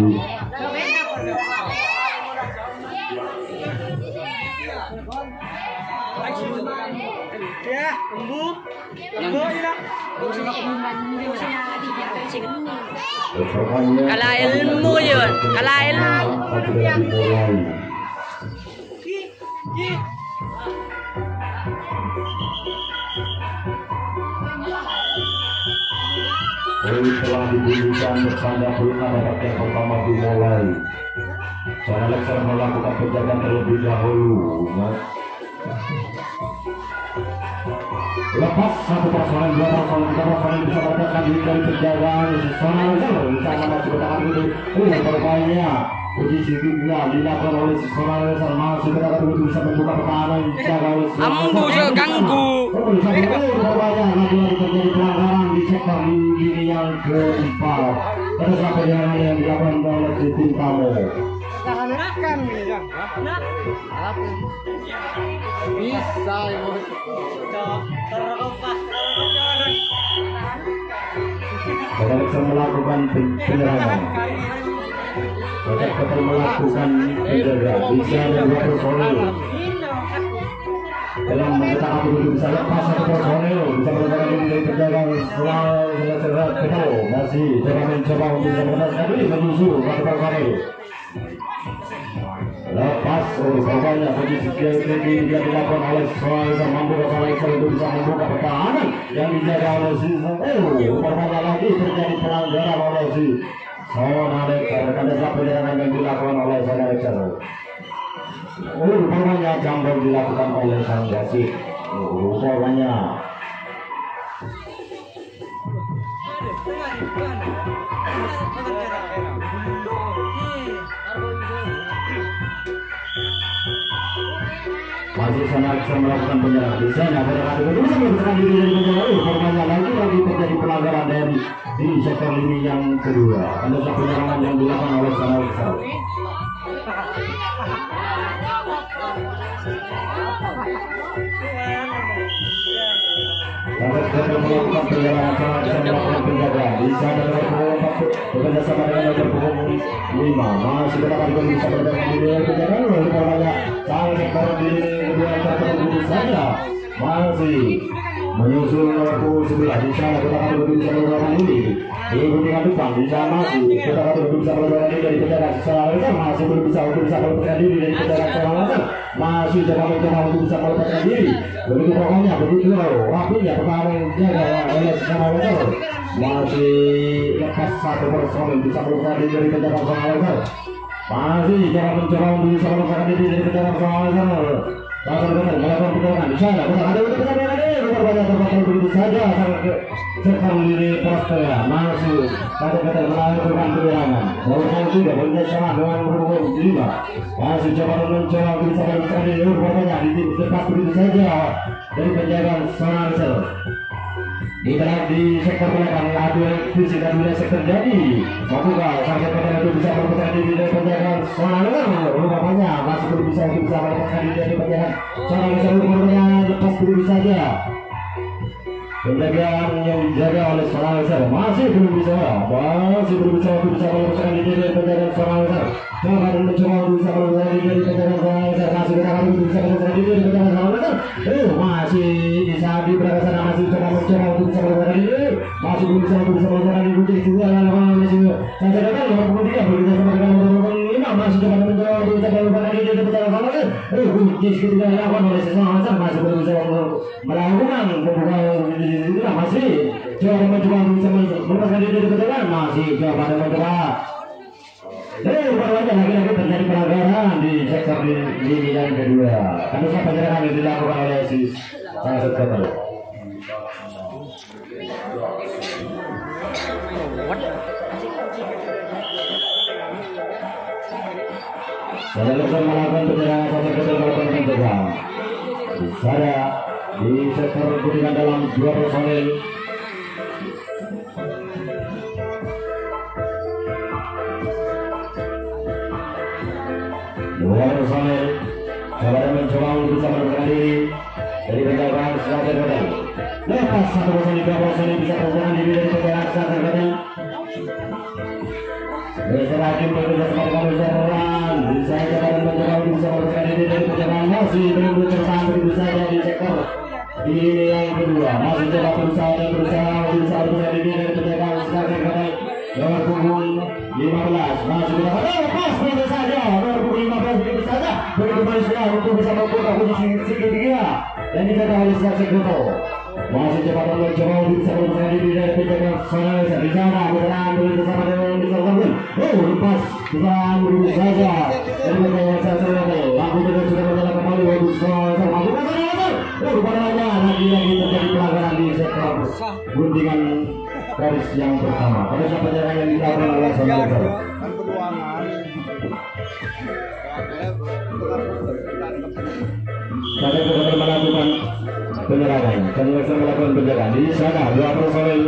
Ya, lembu ini lah. Kalah ilmu je, kalah ilmu. Telah diberikan kepada pelaksanaan babak yang pertama dimulai. Seorang Alexer melakukan penjagaan terlebih dahulu. Lepas satu personel, dua personel, tiga personel bisa mendapatkan diri dari penjagaan. Seorang Alexer bisa masuk ke tangan itu. Berbahaya. Posisi tinggal dilakukan oleh seorang Alexer masuk ke tangan itu bisa membuka pertahanan. Ambu je ganggu. Berbahaya. Lagi terjadi pelanggaran di sektor lini yang keempat. Pada saat perjalanan yang dilakukan oleh tim tamu. Makan ini kan. Bisa ya. Alexer melakukan penyerangan. Alexer melakukan penjagaan. Bisa ada dua personel. Dalam mencetak itu bisa lepas satu personel, bisa melakukan diri dari penjagaan setelah ketemu. Masih coba mencoba untuk bisa mengenaskan diri menyusul satu personel. Lepas banyak posisi yang dilakukan oleh Alexer mampu Alexer itu bisa membuka pertahanan yang dijaga oleh si berbanyak lagi terjadi pelanggaran oleh si Alexer. Pada saat penyerangan yang dilakukan oleh Alexer, banyak jambol dilakukan oleh sang wasit. Banyak. Masih sana bisa melakukan penyerangan. Bisa nggak penyerangan itu bisa melakukan diri dari penyerangan. Banyak lagi terjadi pelanggaran dari di sektor lini yang kedua. Ada satu penyerangan yang dilakukan oleh sana Alexer. Alexer melakukan penyerangan, bisa melakukan penjagaan. Bisa dengan bekerja sama dengan nomor punggung 5. Masih berapa juga bisa berdagang di luar penjagaan. Lalu banyak sang sektor di kedua tertentu saja. Masih menyusul nomor punggung 9. Bisa kita bisa berdagang ini. Ikuti dengan depan bisa masih kita bisa berdagang ini dari penjagaan secara Alexer. Masih belum bisa untuk bisa melepaskan diri dari penjagaan secara Alexer. Masih coba mencoba untuk bisa melepaskan diri. Begitu pokoknya begitu rapinya pertahanan jaga oleh secara Alexer. Masih lepas satu personel bisa melepaskan diri dari penjagaan secara Alexer. Masih coba mencoba untuk bisa melepaskan diri dari penjagaan secara Alexer. Langsung melakukan penjagaan di sana. Ada banyak terbatas begitu saja serta diri Prosper masih kata-kata melakukan penyerangan. Melakukan tidak boleh sama dengan berhubung 5. Masih coba mencoba bisa melepaskan diri banyak di depan begitu saja dari penjagaan Alexer. Di sektor belakang adu visi dan bisa terjadi. Mampukah sang sektor itu bisa melepaskan diri dari penjagaan Alexer? Rupanya masih belum bisa melepaskan diri dari penjagaan Alexer. Rupanya lepas begitu saja. Penjagaan yang dijaga oleh Alexer masih belum bisa untuk bisa melepaskan diri dari penjagaan Alexer. Coba dan mencoba untuk bisa melepaskan diri dari penjagaan Alexer. Masih kita akan bisa melepaskan diri dari penjagaan Alexer. Masih bisa di belakang sana masih coba mencoba untuk bisa melepaskan diri. Masih belum bisa untuk bisa melepaskan diri dari sini. Saya katakan nomor 3 berbeda sama dengan nomor 5. Masih coba mencoba untuk bisa melepaskan diri dari penjagaan Alexer. Kunci ketika dilakukan oleh Alexer masih belum bisa melakukan pembukaan. Masih coba mencoba bisa melepaskan diri dari penjagaan. Masih coba mencoba. Lagi-lagi terjadi pelanggaran di sektor lini yang kedua. Karena penyerangan yang dilakukan oleh si sang sektor. Alexer melakukan penyerangan, Alexer melakukan penjagaan. Saya di sektor kuningan dalam 2 personel. Dua personel coba mencoba untuk bisa melepaskan diri dari penjagaan Alexer. Lepas satu personel, 2 personel bisa melepaskan diri dari penjagaan Alexer. Terakhir bekerja sama dengan Uzaran, bisa jalan mencoba untuk bisa memberikan ini dari perjalanan masih belum bertahan begitu saja di sektor ini yang kedua. Masih coba berusaha berusaha ini dari perjalanan sekarang kadang nomor punggung 15 masih mendapat pas begitu saja nomor punggung 15 begitu saja begitu manusia untuk bisa membuka posisi segitiga dan dijaga oleh Sekreto. Masih cepat mencoba untuk bisa memberikan diri dari perjalanan sana di sana berjalan bersama dengan disalurkan. Lepas berjalan begitu saja dari perjalanan sana lampu juga sudah berjalan kembali untuk sama lampu rupanya lagi terjadi pelanggaran di sektor guntingan garis yang pertama. Pada saat perjalanan yang dilakukan oleh saudara. Saya sudah melakukan penyerangan. Saya sudah melakukan penjagaan di sana. Dua personel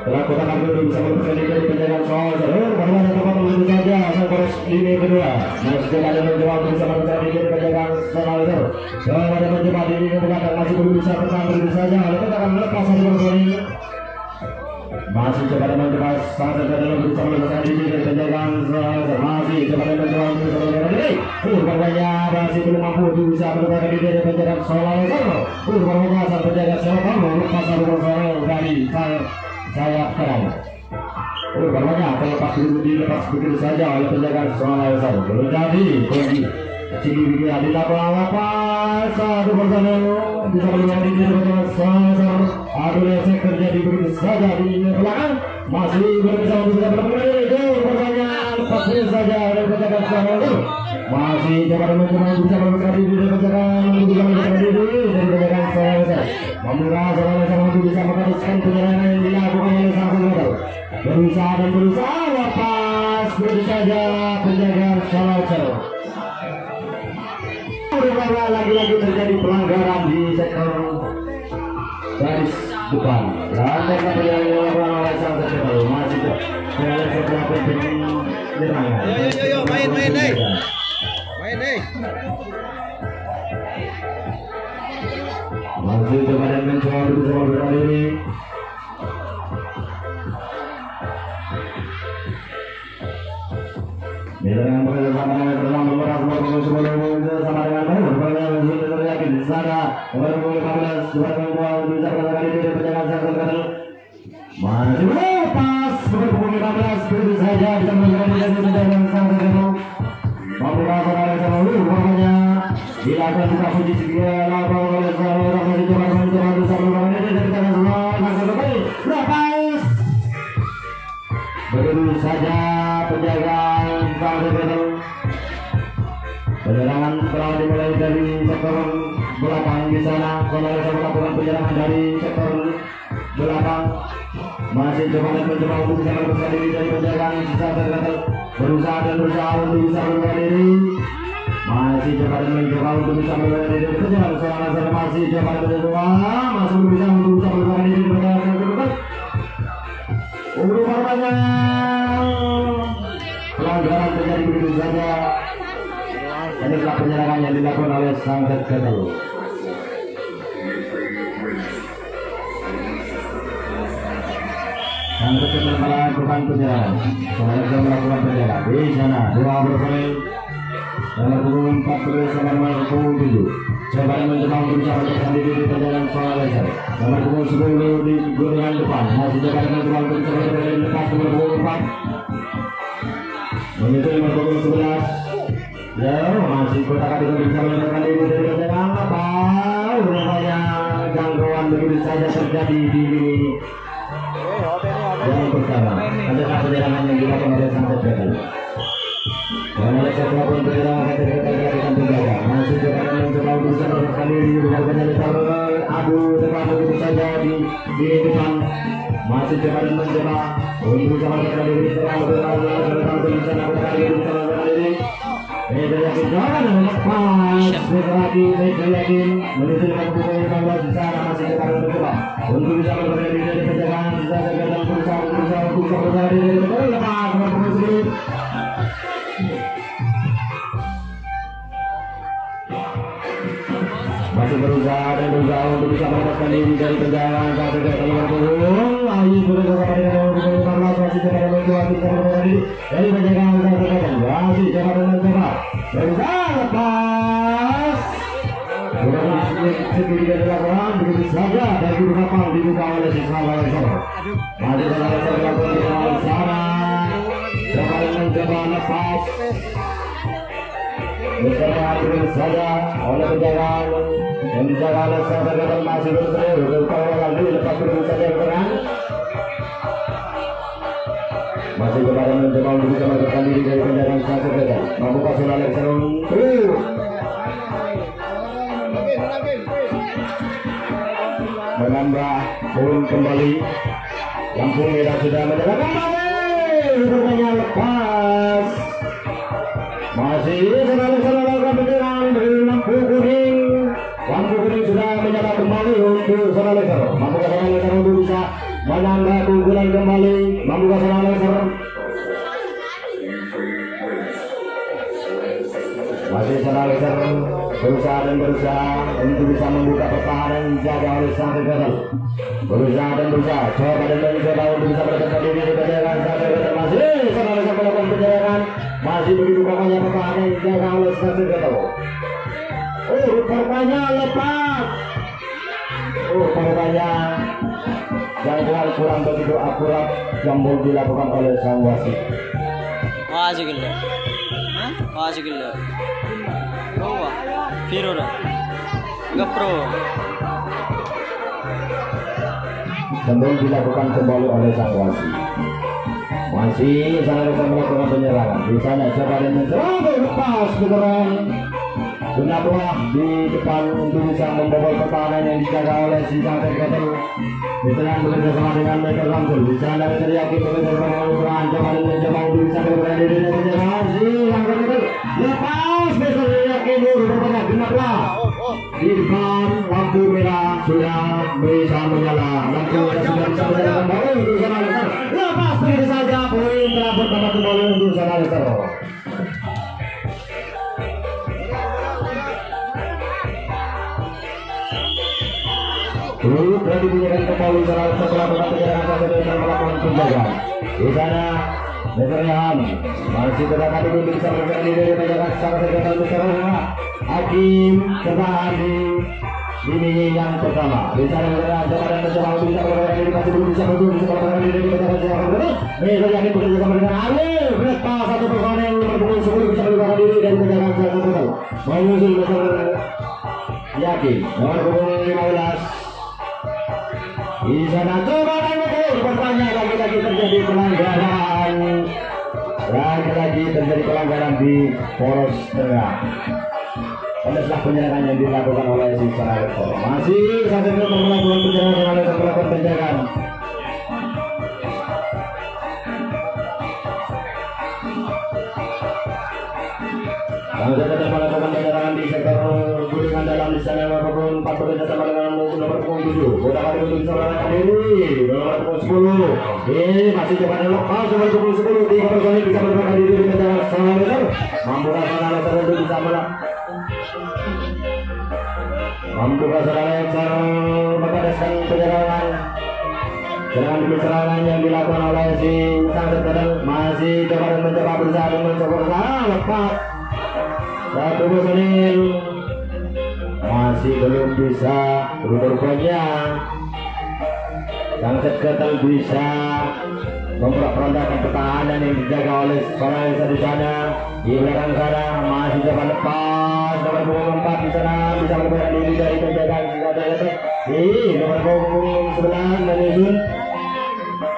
lakukan dulu bisa memperoleh dari penjagaan soal bagaimana dapat menunggu saja sang poros lini kedua. Masih coba dan mencoba bisa memperoleh dari penjagaan soal itu. Coba dan mencoba di lini belakang masih belum bisa bertahan begitu saja. Lalu akan melepas satu personel. Masih coba dan mencoba sangat dalam bisa memperoleh dari penjagaan soal. Masih coba dan mencoba bisa memperoleh diri. Rupanya masih belum mampu bisa memperoleh diri dari penjagaan soal itu. Rupanya sang penjagaan soal melepas satu personel dari saya terang. Rupanya terlepas dilepas begitu saja oleh penjagaan soal itu. Belum jadi Cili dilakukan apa satu personel bisa melihat ini dengan soal. Aduh lesek terjadi begitu saja di belakang masih berusaha untuk bisa bermain itu pertanyaan lepas saja oleh penjagaan soal itu. Masih coba mencoba bisa membuka diri dari penjagaan untuk bisa membuka diri dari penjagaan soal itu. Membuka soal untuk bisa meneruskan penyerangan yang dilakukan oleh sang penjaga. Berusaha dan berusaha lepas begitu saja penjagaan soal itu. Lagi-lagi terjadi pelanggaran di sektor garis depan. Lantai yang dilakukan oleh sang sektor masih dalam sebuah penyerangan. Yo, main nih. Main nih. Masih coba dan mencoba berusaha berdiri. Dengan bersama dengan bersama beberapa sama dengan baru teryakin di sana nomor 15 2 bisa berkali di penjagaan sektor masih lepas nomor 15 begitu saja bisa melakukan penjagaan sektor membuka saudara sama dulu pokoknya dilakukan buka posisi dia lalu oleh saudara masih coba bisa melakukan ini dari tangan semua langsung kembali lepas begitu saja penjagaan penyerangan telah dimulai dari sektor belakang di sana. Saudara melakukan penyerangan dari sektor belakang. Masih coba dan mencoba untuk bisa melepaskan diri dari penjagaan sisa tergantung berusaha untuk bisa melepaskan diri. Masih coba dan mencoba untuk bisa melepaskan diri dari penjagaan. Saudara masih coba dan mencoba masih belum bisa untuk bisa melepaskan diri dari penjagaan tergantung. Rupanya pelanggaran terjadi begitu saja. Ini adalah penyerangan yang dilakukan oleh sang sekretar. Sang sekretar melakukan penyerangan. Sang melakukan penyerangan di sana. Dua personel nomor punggung 14 sama nomor punggung 7. Coba mencoba untuk bisa melepaskan diri di penyerangan soal laser. Nomor punggung 10 di gorengan depan. Masih coba mencoba untuk bisa lepas nomor punggung 4. Menyusul nomor punggung 11. Ya, masih kotak adik bisa melepaskan diri dari penjagaan apa? Rupanya gangguan begitu saja terjadi di lini yang pertama. Adalah penyerangan yang dilakukan oleh sang sekretar. Dan oleh sebuah penyerangan sekretar penjaga masih coba mencoba untuk bisa melepaskan diri dengan penyelidikan abu depan begitu saja di depan. Masih coba dan mencoba untuk bisa melepaskan diri terlalu bisa melepaskan diri. Meja yakin jangan lepas lagi meja yakin menuju dengan pukul 15 di sana masih cepat mencoba untuk bisa melepaskan diri dari penjagaan bisa segera berusaha untuk melepaskan diri dari penjagaan lepas dengan pukul 10. masih berusaha dan berusaha untuk bisa mendapatkan diri dari tendangan satu ke keluar punggung. Ayu berusaha kepada yang masih kepada mencoba bisa mendapatkan diri dari penjagaan satu ke masih coba dan mencoba berusaha lepas. Sedikit dilakukan begitu saja dari kapal dibuka oleh siswa Laser. Masih dalam dilakukan dengan sana. Coba dan mencoba lepas. Bergerak begitu saja oleh penjagaan yang dijaga oleh sahabat masih berterus kalau lagi lepas begitu saja bergerak. Masih kepada mencoba untuk bisa mendapatkan diri dari penjagaan sahabat membuka surat Laser untuk menambah poin kembali. Lampu merah sudah menyala kembali. Bertanya lepas. Masih selalu penyerang dari lampu kuning. Lampu kuning sudah menyala kembali untuk Sana Laser. Mampukah Sana Laser untuk bisa menambah keunggulan kembali? Mampukah Sana Laser? Masih Sana Laser berusaha dan berusaha untuk bisa membuka pertahanan jaga oleh sang Gagal. Berusaha dan berusaha, coba dan mencoba untuk bisa mendapatkan diri di penjagaan sang Gagal. Masih Sana Laser melakukan penjagaan, masih begitu kokohnya pertahanan jaga oleh sang Gagal. Rupanya lepas. Rupanya jangkauan kurang begitu akurat jambul dilakukan oleh sang wasit. Wajigillah. Wajigillah. Oh, Firura. Gapro. Jambul dilakukan kembali oleh sang wasit. Masih Sana Laser melakukan penyerangan. Di sana coba dan mencoba lepas bergerak. Benarlah di depan untuk bisa membobol pertahanan yang dijaga oleh si sang Gagal. Diserang bekerja sama dengan Michael Ramsul. Di sana teriaki bekerja sama dengan coba dan mencoba untuk bisa berada di dalam penjagaan si sang Gagal. Lepas besar teriaki dulu berpecah. Benarlah di depan lampu merah sudah bisa menyala. Lampu merah sudah bisa menyala kembali untuk Sana Laser. Lepas begitu saja poin telah bertambah kembali untuk Sana Laser. Berarti punyakan kembali setelah melakukan penjagaan satu dan melakukan penjagaan. Di sana Meserhan masih berangkat dulu bisa bergerak diri dari penjagaan sangat segera Meserhan. Hakim tertahan di yang pertama. Di sana Meserhan coba dan mencoba untuk bisa bergerak diri masih belum bisa bergerak diri dari penjagaan sangat segera. Meserhan yakin bekerja sama dengan Arif. Lepas satu personel nomor punggung 10 bisa bergerak diri dari penjagaan sangat segera. Menyusul Meserhan yakin nomor punggung 15. Di sana coba dan bertanya lagi-lagi terjadi pelanggaran. Lagi-lagi terjadi pelanggaran di poros tengah. Olehlah penyerangan yang dilakukan oleh si Sana Laser. Masih sampai melakukan penyerangan Sana Laser melakukan penjagaan. Langsung saja melakukan penyerangan di sektor gulingan dalam di sana maupun 4 bekerja sama dengan nomor punggung 7. Bola kali untuk bisa melakukan diri nomor punggung 10. Ini masih coba dan lepas nomor punggung 10. 3 personil bisa melakukan diri di penjagaan Sana Laser. Mampukah Sana Laser untuk bisa mampukah Sana Laser menggadaskan penyerangan. Dengan demi serangan yang dilakukan oleh si sang Gagal. Masih coba dan mencoba berusaha dan mencoba lepas. Satu personil masih belum bisa rupanya sang Gagal bisa memperondakan pertahanan yang dijaga oleh Sana Laser di sana. Di belakang sana masih coba lepas nomor punggung 4 di sana bisa melakukan diri dari penjagaan Sana Laser. Di nomor punggung 11 menyusun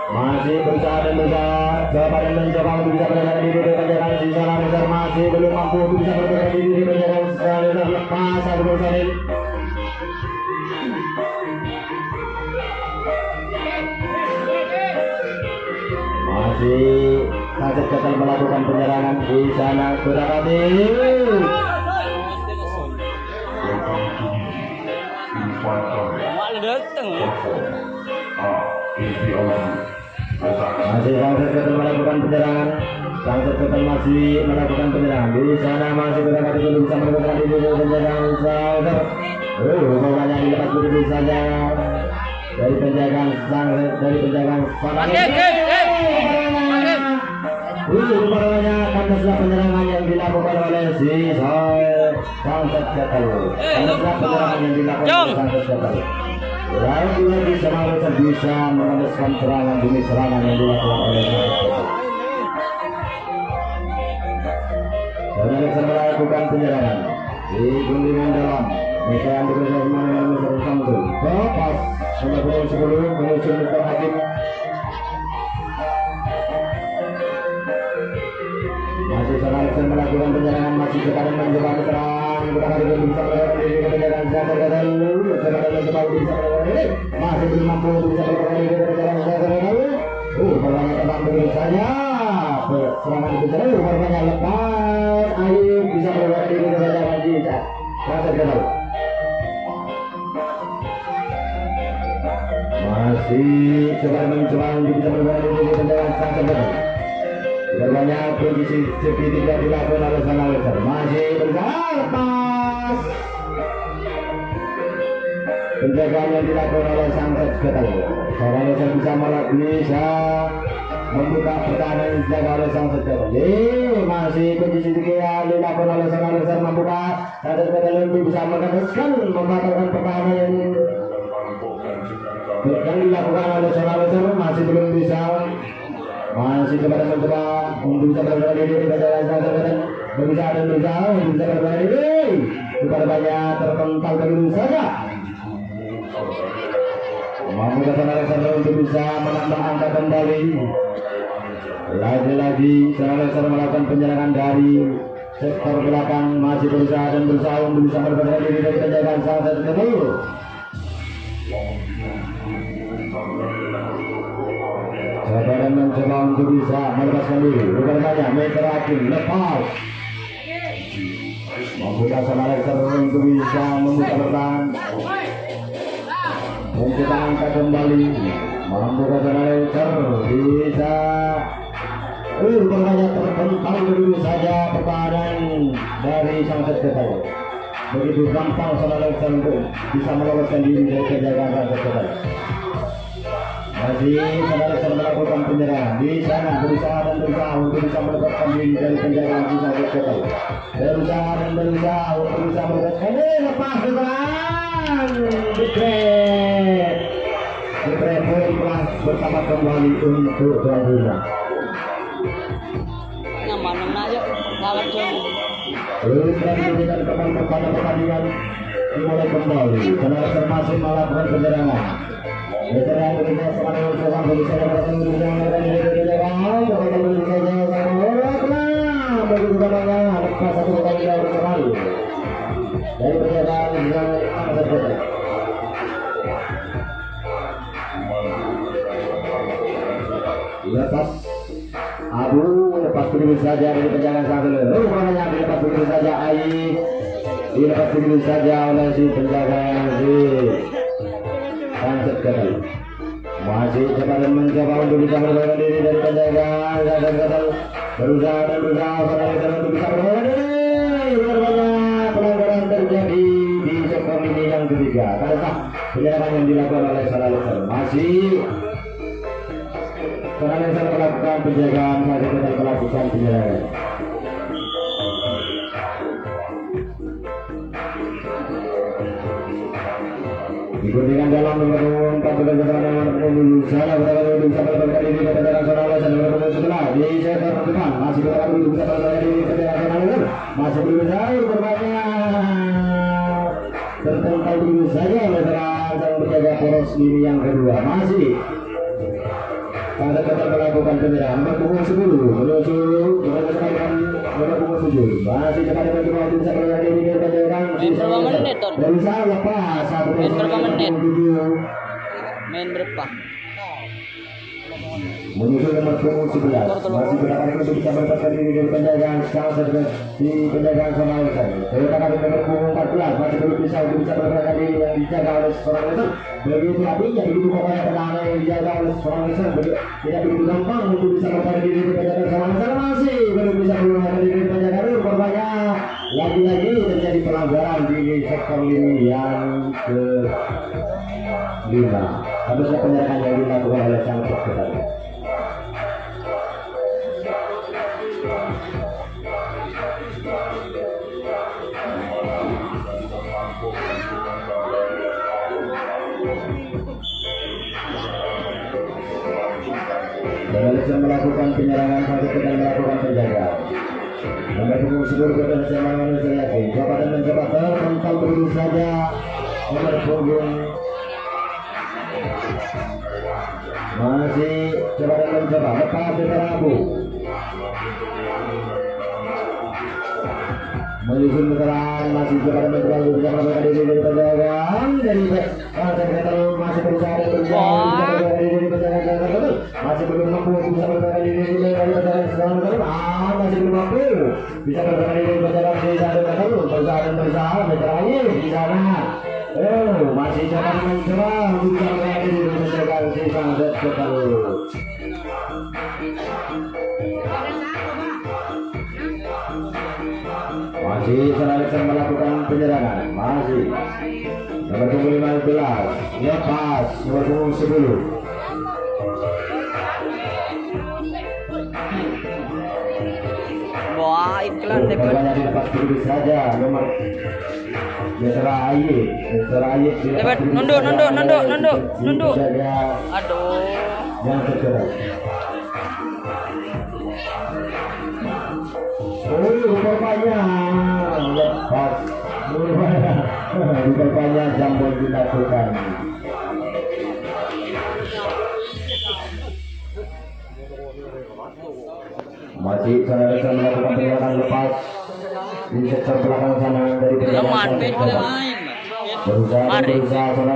masih berusaha dan berusaha coba dan mencoba untuk bisa melakukan diri dari penjagaan si Sana Laser. Masih belum mampu untuk bisa melakukan diri dari penjagaan Sana Laser. Lepas satu personil. Masih sang Gagal melakukan penyerangan di sana berarti. Masih sang Gagal melakukan penyerangan. Sang Gagal masih melakukan penyerangan di sana masih berangkat dulu bisa melakukan diri dari penjagaan Sana Laser. Banyak dilepas begitu saja dari penjagaan rupanya kandaslah penyerangan yang dilakukan oleh si Sunset Battle. Kandaslah penyerangan yang dilakukan oleh Sunset Battle. Lagi-lagi Sunset bisa mengandaskan serangan demi serangan yang dilakukan oleh Sunset Battle. Sunset melakukan penyerangan di guntingan dalam. Mereka yang bekerja sama dengan Mr. Samsul. Pas sampai pukul 10 menyusul Mr. Hakim. Masih Sunset melakukan penyerangan, masih sekarang mencoba serang. Kita kali ini bisa melakukan diri ke penjagaan Sunset dulu. Sekarang mencoba bisa melakukan ini. Masih belum mampu bisa melakukan diri ke penjagaan Sunset dulu. Perbanyak tetap begitu saja. Serangan itu saja. Perbanyak lepas. Ayo bisa melakukan diri ke penjagaan Sunset dulu. Masih coba mencoba untuk bisa bermain di penjagaan Sunset Battle. Tidak banyak posisi seperti tidak dilakukan oleh Sunset. Masih berusaha lepas. Penjagaan yang dilakukan oleh Sunset Battle. Sunset bisa membuka pertahanan yang dijaga oleh Sunset Battle. Masih posisi yang dilakukan oleh Sunset membuka. Sunset Battle lebih bisa mengandaskan membatalkan pertahanan yang dilakukan oleh Sunset masih belum bisa. Masih mencoba untuk bisa bermain diri di penjagaan Sunset Battle. Berusaha dan berusaha untuk bisa bermain diri. Bukan banyak terpental begitu saja. Mampu Sunset untuk bisa menambah angka kembali. Lagi-lagi Sunset melakukan penyerangan dari sektor belakang. Masih berusaha dan berusaha untuk bisa bermain diri dari penjagaan Sunset Battle. Saudara mencoba untuk bisa melepaskan diri. Bukan banyak meter Hakim lepas. Membuka Sunset untuk bisa membuka bertahan. Mencoba angkat kembali. Membuka Sunset bisa. Bukan banyak terpental dulu saja pertahanan dari Sunset Battle. Begitu gampang Sunset untuk bisa meloloskan diri dari penjagaan Sunset Battle. Masih Sunset melakukan penyerangan di sana, berusaha dan berusaha untuk bisa melepaskan diri dari penjagaan Sunset Battle. Berusaha dan berusaha untuk bisa melepaskan diri. Lepas serang Dipre telah bertambah kembali untuk tuan rumah. Nyaman aja kalah jauh. Berubah dengan teman pada pertandingan dimulai kembali. Sunset masih melakukan penyerangan. Veteran bekerja sama dengan seorang berusaha bertemu dengan begitu banyak lepas satu kali sekali dari penyerangan yang sangat berbeda. Lepas Abu lepas begitu saja dari penjagaan Sunset. Rupanya dilepas begitu saja dilepas begitu saja oleh si penjaga si Sunset Battle. Masih coba dan mencoba untuk bisa bermain diri dari penjagaan Sunset Battle. Berusaha dan berusaha untuk bisa bermain diri. Banyak pelanggaran terjadi di sektor ini yang ketiga. Karena penyerangan yang dilakukan oleh Sunset masih Sunset melakukan penjagaan, Sunset melakukan penyerangan. Dibandingkan dalam membangun 14 serangan sana berada bisa melakukan diri ke penjagaan Sunset dan bertemu setelah di sektor depan masih berada bisa melakukan diri ke penjagaan Sunset masih belum bisa berbanyak terpental dulu saja oleh sang penjaga poros lini yang kedua. Masih Sunset melakukan penyerangan berpukul 10 menuju berpukul 7 masih kepada mencoba bisa melakukan diri ke penjagaan Berapa menit Ton? berusaha lepas satu Main berapa menit? 7 Main berapa? menyusul nomor punggung 11 masih berapa untuk bisa melepaskan diri dari penjagaan Sunset di penjagaan Sunset. Kita kali nomor punggung 14 masih belum bisa untuk bisa melepaskan diri yang dijaga oleh Sunset. Begitu artinya begitu pokoknya pertahanan yang dijaga oleh Sunset tidak begitu gampang untuk bisa melepaskan diri dari penjagaan Sunset. Masih belum bisa melepaskan diri dari penjagaan. Banyak lagi-lagi terjadi pelanggaran di sektor lini yang ke 5. Habisnya penyerangan yang dilakukan oleh sang peserta. Berhasil melakukan penyerangan masuk dan melakukan penjagaan. Nomor punggung seluruh berhasil manusia yakin. Coba dan mencoba terpental begitu saja. Nomor punggung masih coba dan mencoba lepas di Prabu. Menyusun menyerang masih coba dan mencoba berusaha melakukan diri dari penjagaan dari masih berusaha dan berusaha dari penjagaan masih belum mampu bisa bertahan diri dari penjagaan masih belum mampu bisa bertahan diri dari penjagaan di sana berusaha dan berusaha terakhir di sana masih coba dan mencoba untuk bisa bertahan diri dari penjagaan si sang Detektor. Masih selanjutnya melakukan penyerangan. Masih nomor punggung 15 lepas nomor punggung 10. Wah, iklan depan. Dilepas begitu saja nomor Ayib Lepas nunduk. Aduh. Yang tercerai. Rupanya lepas. Rupanya jambon dilakukan. Masih sana melakukan penyerangan lepas di sektor belakang sana dari penjagaan. Berusaha sana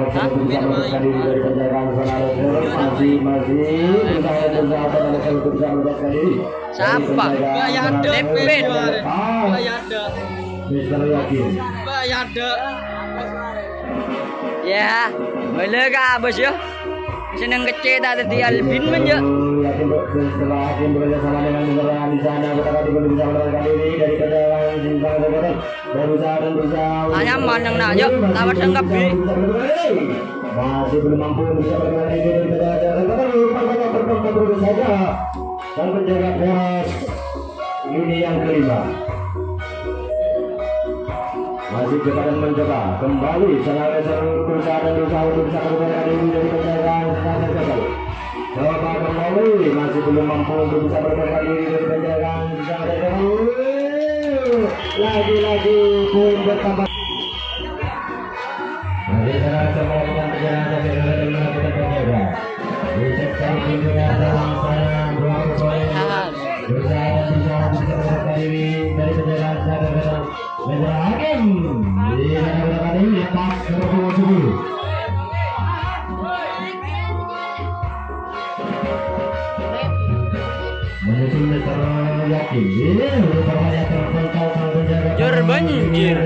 bisa melepaskan diri dari penjagaan sana. Masih berusaha untuk bisa melepaskan diri. Siapa? Bayada. Bayada. Mister yakin. Bayada. Ya, boleh kah bos ya? Senang kecil tadi Albin menja. Setelah Hakim bekerja sama dengan menyerang di sana, betapa belum bisa melepaskan diri dari penjagaan Sintang Detektor. Berusaha. Hanya mandang nak yuk, tawar sanggap bi. Masih belum mampu bisa melepaskan diri dari penjagaan Detektor. Terus saja. Dan penjaga poros ini yang kelima. Masih coba dan mencoba kembali berusaha untuk bisa melepaskan diri dari penjagaan Sintang Detektor. Coba kembali masih belum mampu untuk bisa melepaskan diri dari penjagaan Sintang Detektor. Lagi pun bertambah. Masih serasa melakukan perjalanan dari melakukan penjagaan. Di sektor pintunya dalam sana berusaha bisa melepaskan diri dari penjagaan Sintang Detektor. Meja Hakim di sana ini lepas ke punggung 10. Menyusul Mister Yakin rupanya terpental sang penjaga Banjir.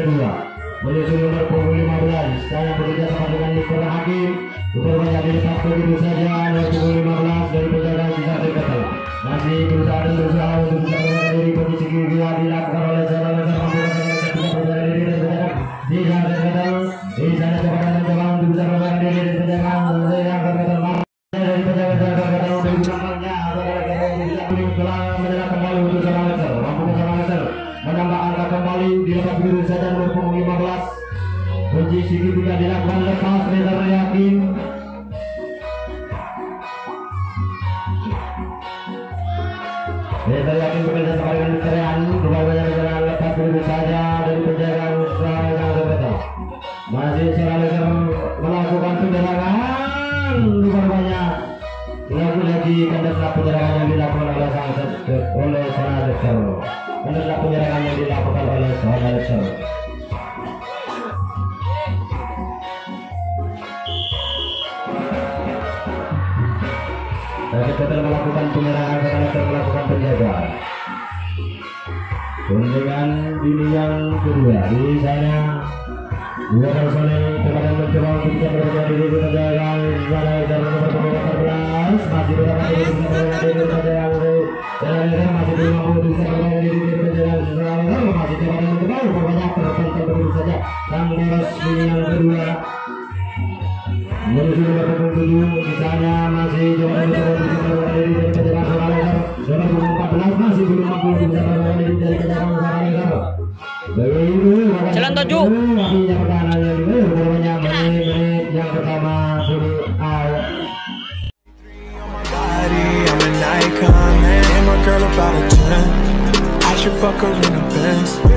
Menyusul nomor punggung 15 saya bekerja sama dengan Mister Hakim rupanya dilepas begitu saja nomor punggung 15 dari penjaga Sintang Detektor. Masih berusaha untuk bisa melepaskan diri posisi kedua dilakukan oleh seorang mampu di sana Detektor. Di sana coba untuk bisa melepaskan diri dari penjaga dari penjaga Detektor dari belakangnya menyerang kembali untuk seorang Leicester. Mampu seorang Leicester menambah angka kembali dilepas begitu saja nomor punggung 15. Posisi kedua dilakukan lepas Mister Yakin. Mister Yakin bekerja sama dengan Mister Yan. Rupanya menyerang lepas begitu saja dari penjagaan Sintang Detektor. Masih seorang Leicester melakukan penyerangan. Rupanya lagi-lagi kandidat penyerangan yang dilakukan oleh sang Detektor. Kandidat penyerangan yang dilakukan oleh sang Detektor. Detektor melakukan penyerangan, Detektor melakukan penjagaan. Dengan ini yang kedua di sana. Dua personel terkadang mencoba untuk bisa melepaskan diri dari penjagaan Detektor nomor punggung 14. Masih bertahan diri bisa melepaskan diri dari penjagaan Detektor. Masih belum mampu bisa melepaskan diri dari penjagaan Detektor. Masih coba dan mencoba rupanya terpental begitu saja. Sang Deros kedua. Menuju nomor punggung 7 di sana masih coba dari kejagaan seorang lebar. Nomor punggung 14 masih belum mampu bisa melakukan diri dari kejagaan seorang lebar. Begitu Jalan 7. Akhirnya pertahanannya berubahnya menit yang pertama sudah out. I'm an icon, man. And my girl about a 10. I should fuck her in a Benz.